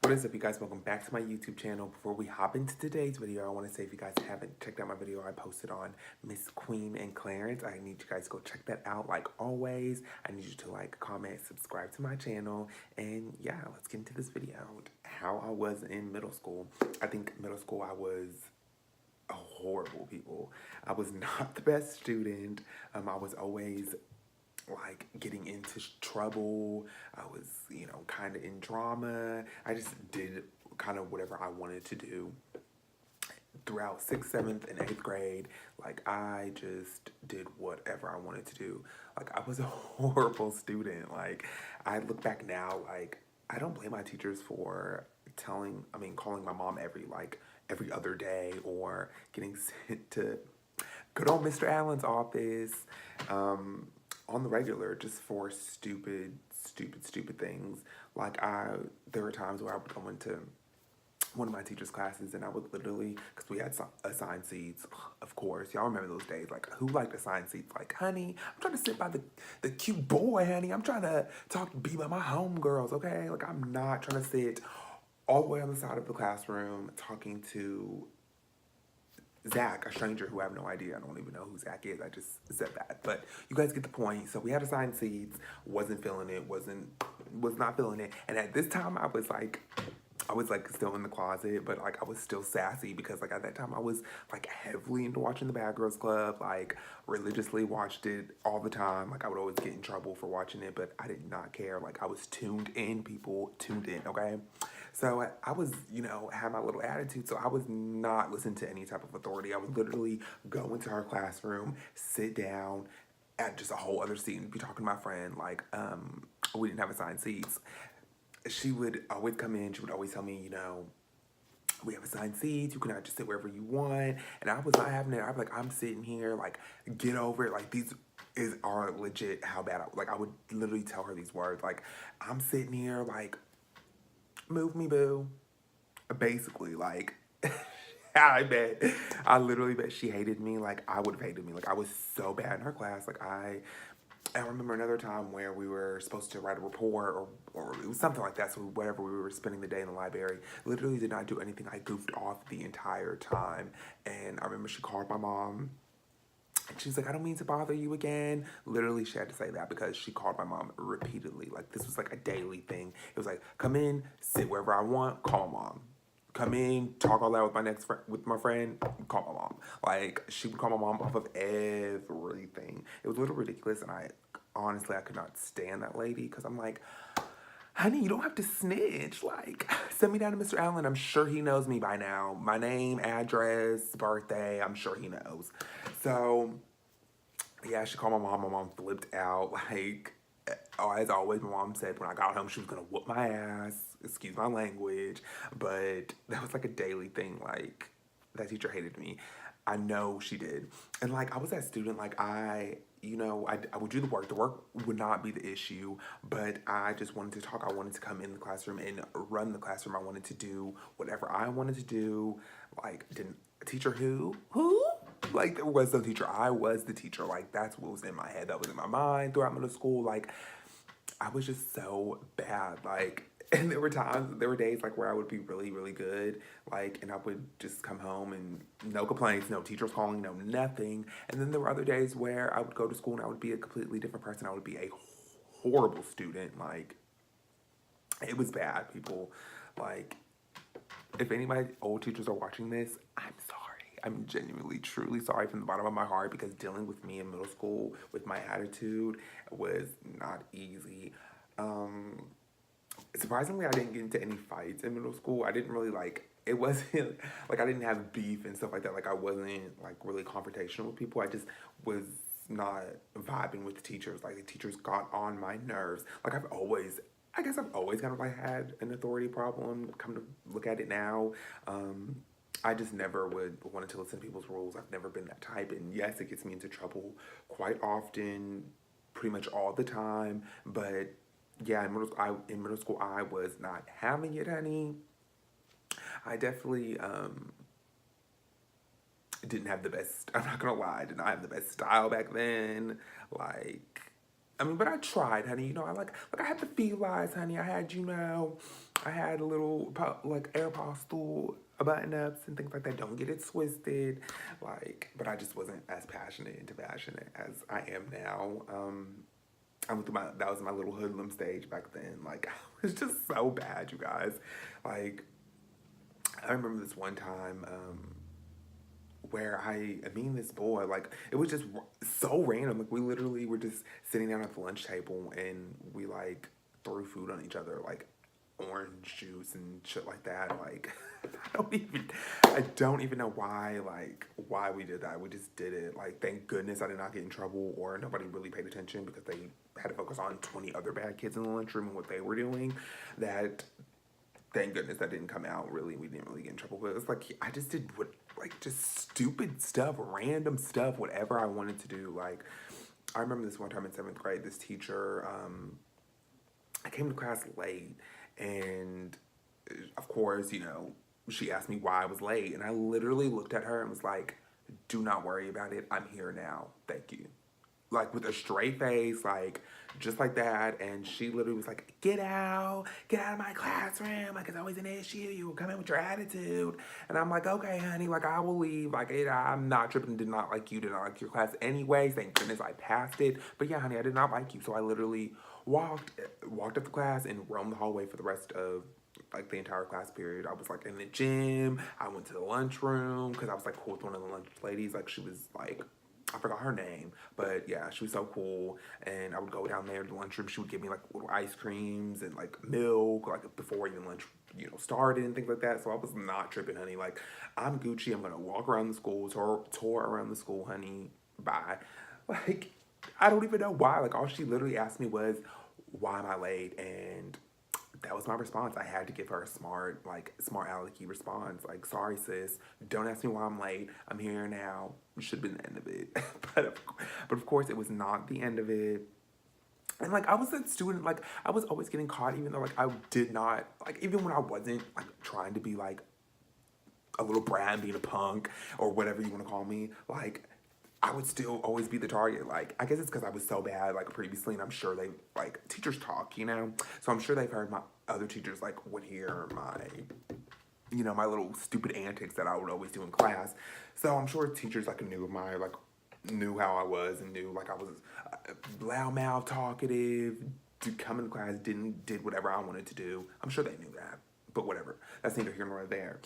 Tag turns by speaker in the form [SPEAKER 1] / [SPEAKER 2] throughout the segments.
[SPEAKER 1] What is up, you guys? Welcome back to my YouTube channel. Before we hop into today's video, I want to say if you guys haven't checked out my video I posted on Miss Queen and Clarence, I need you guys to go check that out. Like always, I need you to like, comment, subscribe to my channel, and yeah, let's get into this video. How I was in middle school. I think middle school I was horrible, people. I was not the best student. I was always like getting into trouble. I was, kind of in drama. I just did kind of whatever I wanted to do throughout 6th, 7th, and 8th grade. Like, I just did whatever I wanted to do. Like, I was a horrible student. Like, I look back now, like, I don't blame my teachers for calling my mom every other day or getting sent to good old Mr. Allen's office on the regular just for stupid things. Like, there were times where I would go into one of my teacher's classes and I would literally, because we had assigned seats, of course. Y'all remember those days. Like, who liked assigned seats? Like, honey, I'm trying to sit by the cute boy, honey. I'm trying to be by my homegirls, okay? Like, I'm not trying to sit all the way on the side of the classroom talking to Zach, a stranger who I have no idea. I don't even know who Zach is. I just said that. But you guys get the point. So we had assigned seats, wasn't feeling it, was not feeling it. And at this time I was like still in the closet, but like I was still sassy because like at that time I was like heavily into watching the Bad Girls Club, like religiously watched it all the time. Like I would always get in trouble for watching it, but I did not care. Like I was tuned in, people, tuned in, okay? So I was, had my little attitude, so I was not listening to any type of authority. I would literally go into her classroom, sit down at just a whole other seat and be talking to my friend. Like, we didn't have assigned seats. She would always come in, she would always tell me, we have assigned seats, you can just sit wherever you want. And I was not having it. I'm like, I'm sitting here, like, get over it. Like, these are legit how bad I would literally tell her these words. Like, I'm sitting here, like, move me, boo. Basically, like, I literally bet she hated me. Like, I would have hated me. Like, I was so bad in her class. Like, I remember another time where we were supposed to write a report or it was something like that. So whatever, we were spending the day in the library. Literally did not do anything. I goofed off the entire time. And I remember she called my mom. And she's like, I don't mean to bother you again. Literally, she had to say that because she called my mom repeatedly. Like, this was like a daily thing. It was like, come in, sit wherever I want, call my mom. Come in, talk all that with my friend, call my mom. Like, she would call my mom off of everything. It was a little ridiculous, and honestly, I could not stand that lady because I'm like, honey, you don't have to snitch. Like, send me down to Mr. Allen. I'm sure he knows me by now. My name, address, birthday, I'm sure he knows. So, yeah, she called my mom. My mom flipped out. Like, as always, my mom said when I got home she was going to whoop my ass. Excuse my language. But that was like a daily thing. Like, that teacher hated me. I know she did. And like, I was that student, like I would do the work. The work would not be the issue, but I just wanted to talk. I wanted to come in the classroom and run the classroom. I wanted to do whatever I wanted to do. Like, didn't teacher who? Like, there was no teacher. I was the teacher. Like, that's what was in my head. That was in my mind throughout middle school. Like, I was just so bad. Like, and there were days like where I would be really, really good. Like, and I would just come home and no complaints, no teachers calling, no nothing. And then there were other days where I would go to school and I would be a completely different person. I would be a horrible student. Like, it was bad, people. Like, if any of my old teachers are watching this, I'm sorry. I'm genuinely, truly sorry from the bottom of my heart because dealing with me in middle school with my attitude was not easy. Surprisingly, I didn't get into any fights in middle school. I didn't really it wasn't like I didn't have beef and stuff like that. Like, I wasn't like really confrontational with people. I just was not vibing with the teachers. Like, the teachers got on my nerves. Like, I guess I've always kind of like had an authority problem. Come to look at it now, I just never would wanted to listen to people's rules. I've never been that type, and yes, it gets me into trouble quite often, pretty much all the time. But yeah, in middle school, I was not having it, honey. I definitely didn't have the best. I'm not gonna lie, I did not have the best style back then. Like, I mean, but I tried, honey. You know, I had the felines, honey. I had, I had a little like Aeropostale button ups and things like that. Don't get it twisted, like. But I just wasn't as passionate into fashion as I am now. I went through that was my little hoodlum stage back then. Like, I was just so bad, you guys. Like, I remember this one time. Where me and this boy, like, it was just so random. Like, we literally were just sitting down at the lunch table and we, like, threw food on each other, like orange juice and shit like that. Like, I don't even know why we did that. We just did it. Like, thank goodness I did not get in trouble or nobody really paid attention because they had to focus on 20 other bad kids in the lunchroom and what they were doing. That thank goodness that didn't come out. Really, we didn't really get in trouble. But it was like I just did just stupid stuff, random stuff, whatever I wanted to do. Like, I remember this one time in 7th grade, this teacher, I came to class late, and of course, she asked me why I was late, and I literally looked at her and was like, "Do not worry about it. I'm here now. Thank you." Like, with a straight face, like, just like that. And she literally was like, get out of my classroom. Like, it's always an issue. You will come in with your attitude. And I'm like, okay, honey, like, I will leave. Like, I'm not tripping. Did not like you. Did not like your class anyway. Thank goodness I passed it. But yeah, honey, I did not like you. So I literally walked up the class and roamed the hallway for the rest of like the entire class period. I was like in the gym. I went to the lunchroom because I was like cool with one of the lunch ladies. Like, she was like, I forgot her name, but yeah, she was so cool. And I would go down there to the lunchroom. She would give me like little ice creams and like milk, like before even lunch, started and things like that. So I was not tripping, honey. Like, I'm Gucci. I'm gonna walk around the school, tour around the school, honey. Bye. Like, I don't even know why. Like, all she literally asked me was, "Why am I late?" And that was my response. I had to give her a smart alecky response. Like, "Sorry, sis. Don't ask me why I'm late. I'm here now." Should have been the end of it. but of course, it was not the end of it. And like, I was a student, like, I was always getting caught, even though like I did not, like, even when I wasn't like trying to be like a little brat, being a punk or whatever you want to call me, like, I would still always be the target. Like, I guess it's because I was so bad, like, previously, and I'm sure they, like, teachers talk, So I'm sure they've heard my other teachers, like, would hear my little stupid antics that I would always do in class. So I'm sure teachers, like, knew how I was and knew, like, I was loudmouth, talkative, to come into class, did whatever I wanted to do. I'm sure they knew that, but whatever. That's neither here nor there.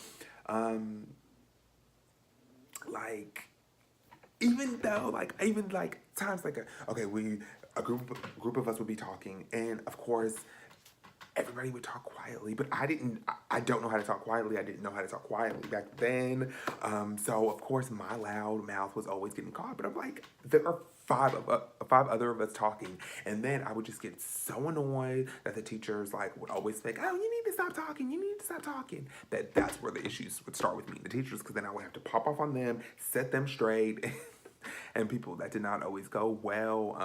[SPEAKER 1] Like, even like times like a group of us would be talking, and of course everybody would talk quietly, but I don't know how to talk quietly. I didn't know how to talk quietly back then. So of course my loud mouth was always getting caught, but I'm like, there are five other of us talking, and then I would just get so annoyed that the teachers like would always say, "Oh, you need to stop talking. You need to stop talking." That's where the issues would start with me and the teachers, because then I would have to pop off on them, set them straight, and people that did not always go well.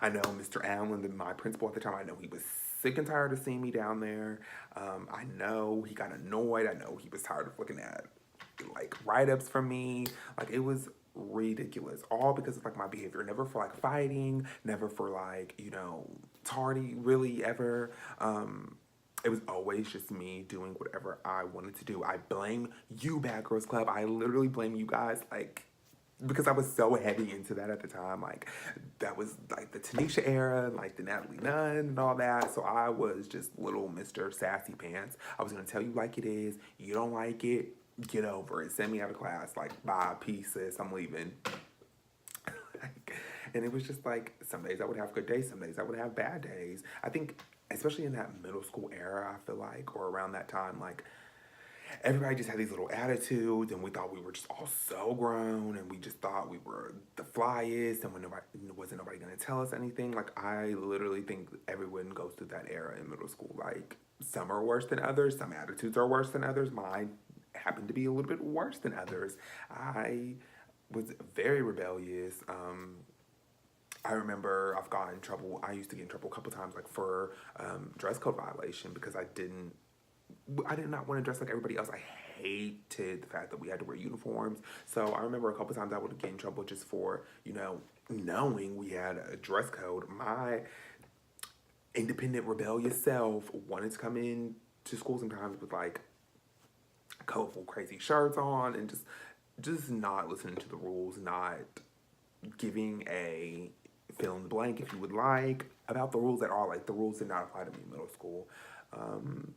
[SPEAKER 1] I know Mr. Allen, my principal at the time, I know he was sick and tired of seeing me down there. I know he got annoyed. I know he was tired of looking at like write-ups from me. Like, it was ridiculous, all because of like my behavior. Never for like fighting, never for like tardy, really, ever. It was always just me doing whatever I wanted to do. I blame you, Bad Girls Club. I literally blame you guys, like, because I was so heavy into that at the time. Like, that was like the Tanisha era, like the Natalie Nunn and all that. So I was just little Mr. Sassy Pants. I was gonna tell you like it is. You don't like it, get over it. Send me out of class. Like, bye, peace, sis, I'm leaving. And it was just like, some days I would have good days, some days I would have bad days. I think, especially in that middle school era, I feel like, or around that time, like, everybody just had these little attitudes, and we thought we were just all so grown, and we just thought we were the flyest, and wasn't nobody gonna tell us anything. Like, I literally think everyone goes through that era in middle school. Like, some are worse than others, some attitudes are worse than others. Mine happened to be a little bit worse than others. I was very rebellious. I remember I've gotten in trouble. I used to get in trouble a couple times, like for dress code violation, because I did not want to dress like everybody else. I hated the fact that we had to wear uniforms. So I remember a couple times I would get in trouble just for, knowing we had a dress code, my independent, rebellious self wanted to come in to school sometimes with like colorful, crazy shirts on and just not listening to the rules, not giving a fill in the blank if you would like about the rules at all. Like the rules did not apply to me in middle school. Um,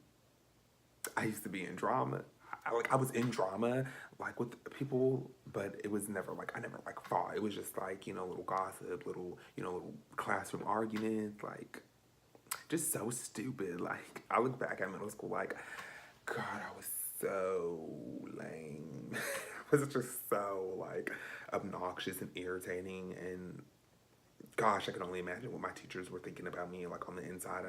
[SPEAKER 1] I used to be in drama. I was in drama like with people, but it was never like I never like fought. It was just like little gossip, little classroom arguments, like just so stupid. Like I look back at middle school, like God, I was so lame. I was just so like obnoxious and irritating, and gosh, I could only imagine what my teachers were thinking about me. Like on the inside,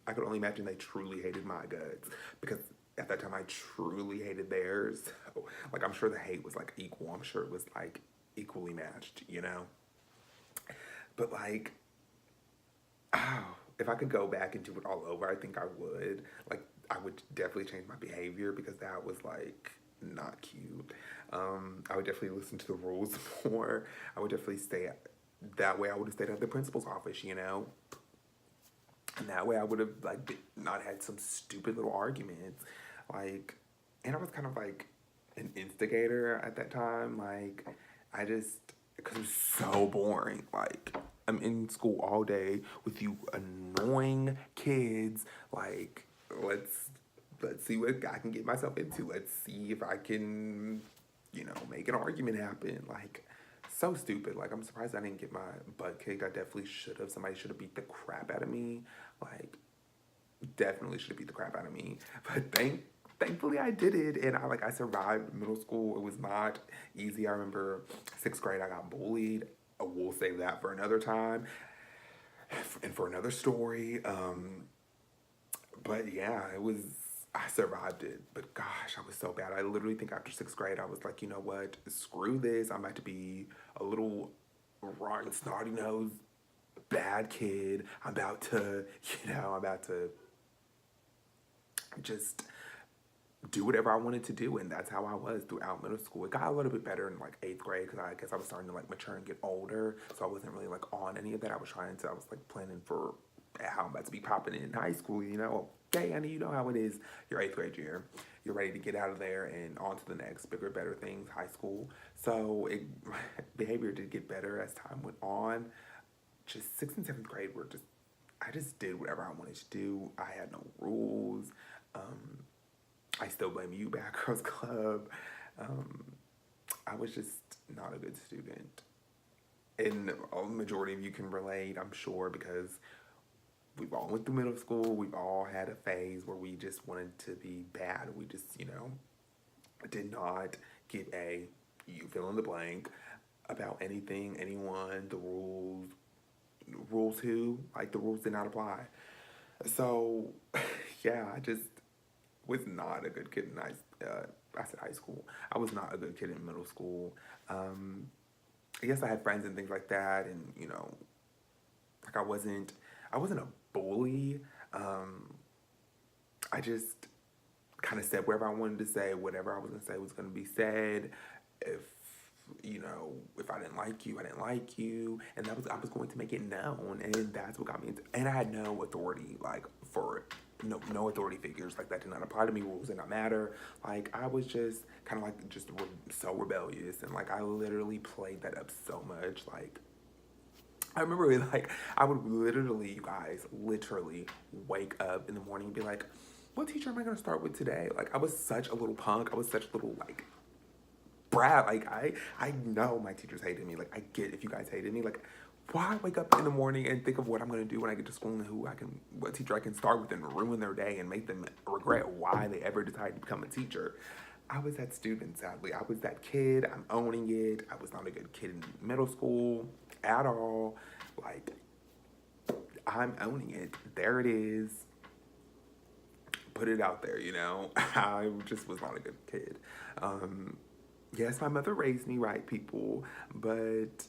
[SPEAKER 1] I could only imagine they truly hated my guts because at that time I truly hated theirs. So, like I'm sure the hate was like equal. I'm sure it was like equally matched. But like, oh, if I could go back and do it all over, I think I would. Like, I would definitely change my behavior because that was like not cute. I would definitely listen to the rules more. I would definitely stay that way. I would have stayed at the principal's office. And that way I would have like not had some stupid little arguments. Like, and I was kind of like an instigator at that time. Like, because it was so boring. Like, I'm in school all day with you annoying kids. Like, let's see what I can get myself into. Let's see if I can, make an argument happen. Like, so stupid. Like, I'm surprised I didn't get my butt kicked. I definitely should have. Somebody should have beat the crap out of me. Like, definitely should have beat the crap out of me. But thankfully I did it, and I survived middle school. It was not easy. I remember 6th grade I got bullied. We'll save that for another time and for another story. But yeah, I survived it. But gosh, I was so bad. I literally think after 6th grade I was like, you know what? Screw this. I'm about to be a little rotten, snotty nose, bad kid. I'm about to just do whatever I wanted to do, and that's how I was throughout middle school. It got a little bit better in like 8th grade because I guess I was starting to like mature and get older, so I wasn't really like on any of that. I was like planning for how I'm about to be popping in high school. Okay, honey, you know how it is. Your 8th grade year, you're ready to get out of there and on to the next bigger, better things, high school. So behavior did get better as time went on. Just 6th and 7th grade were just I just did whatever I wanted to do. I had no rules. I still blame you, Bad Girls Club. Um, I was just not a good student. And a majority of you can relate, I'm sure, because we've all went through middle school. We've all had a phase where we just wanted to be bad. We just, did not get you fill in the blank about anything, anyone, the rules. Rules who? Like, the rules did not apply. So, yeah, I just was not a good kid in I said high school. I was not a good kid in middle school. I guess I had friends and things like that, and like I wasn't a bully. I just kind of said whatever I wanted to say. Whatever I was gonna say was gonna be said. If if I didn't like you, I didn't like you, and I was going to make it known, and that's what got me into. And I had no authority, like for no authority figures, like that did not apply to me. Rules did not matter. Like I was just kind of like so rebellious, and like I literally played that up so much. Like I remember, like I would literally, you guys, literally wake up in the morning and be like, "What teacher am I gonna start with today?" Like I was such a little punk. I was such a little like brat. Like I know my teachers hated me. Like I get if you guys hated me. Like why wake up in the morning and think of what I'm gonna do when I get to school and what teacher I can start with and ruin their day and make them regret why they ever decided to become a teacher. I was that student, sadly. I was that kid. I'm owning it. I was not a good kid in middle school at all. Like I'm owning it. There it is. Put it out there, I just was not a good kid. Yes, my mother raised me right, people, but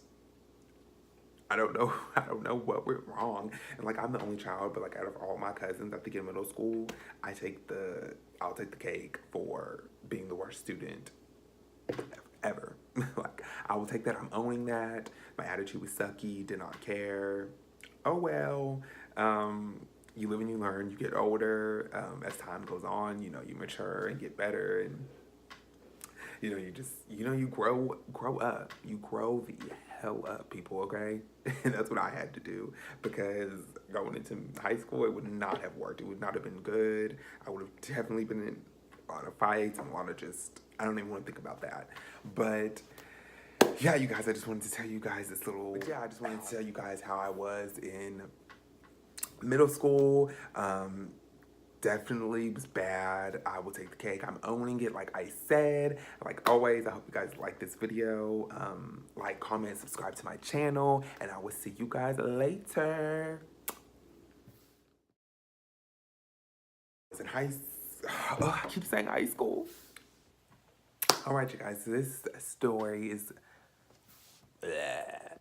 [SPEAKER 1] I don't know. I don't know what went wrong. And like I'm the only child, but like out of all my cousins, I think in middle school, I'll take the cake for being the worst student ever. Like, I will take that. I'm owning that. My attitude was sucky, did not care. Oh well. You live and you learn. You get older. As time goes on, you know, you mature and get better, and you know, you just, you know, you grow up. You grow the hell up, people. Okay, and that's what I had to do, because going into high school, it would not have worked. It would not have been good. I would have definitely been in a lot of fights and a lot of just, I don't even want to think about that. But yeah, you guys, I just wanted to tell you guys this little, but yeah, I just wanted to tell you guys how I was in middle school. Definitely was bad. I will take the cake. I'm owning it, like I said. Like always, I hope you guys like this video. Like, comment, subscribe to my channel, and I will see you guys later. I was in I keep saying high school. All right, you guys, so this story is bleh.